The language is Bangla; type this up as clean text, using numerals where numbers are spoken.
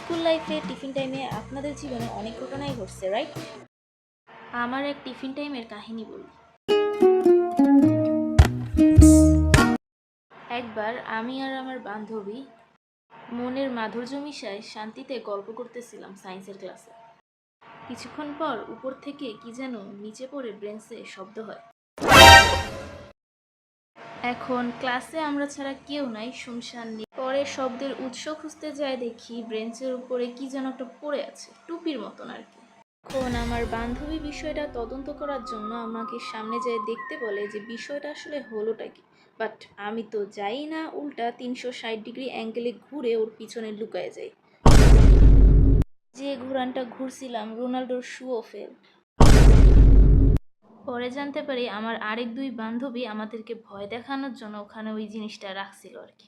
স্কুল লাইফে টিফিন টাইমে আপনাদের জীবনে অনেক ঘটনাই ঘটছে, রাইট? আমার এক টিফিন টাইমের কাহিনী বলি। একবার আমি আর আমার বান্ধবী মনের মাধুর্য মিশায় শান্তিতে গল্প করতেছিলাম সায়েন্সের ক্লাসে। কিছুক্ষণ পর উপর থেকে কি যেন নিচে পড়ে ব্রেঞ্চে শব্দ হয়। এখন ক্লাসে আমরা ছাড়া কেউ নাই, শুনশান। পরে শব্দের উৎস খুঁজতে যায়, দেখি ব্রেঞ্চের উপরে কি যেন একটা পড়ে আছে, টুপির মতন আর কি। এখন আমার বান্ধবী বিষয়টা তদন্ত করার জন্য আমাকে সামনে যেয়ে দেখতে বলে যে বিষয়টা আসলে হলোটা কি। বাট আমি তো যাই না, উল্টা 360 ডিগ্রি অ্যাঙ্গেলে ঘুরে ওর পিছনে লুকায় যাই। যে ঘোরানটা ঘুরছিলাম, রোনাল্ডোর শুও ফেল। পরে জানতে পারি আমার আরেক দুই বান্ধবী আমাদেরকে ভয় দেখানোর জন্য ওখানে ওই জিনিসটা রাখছিল আর কি।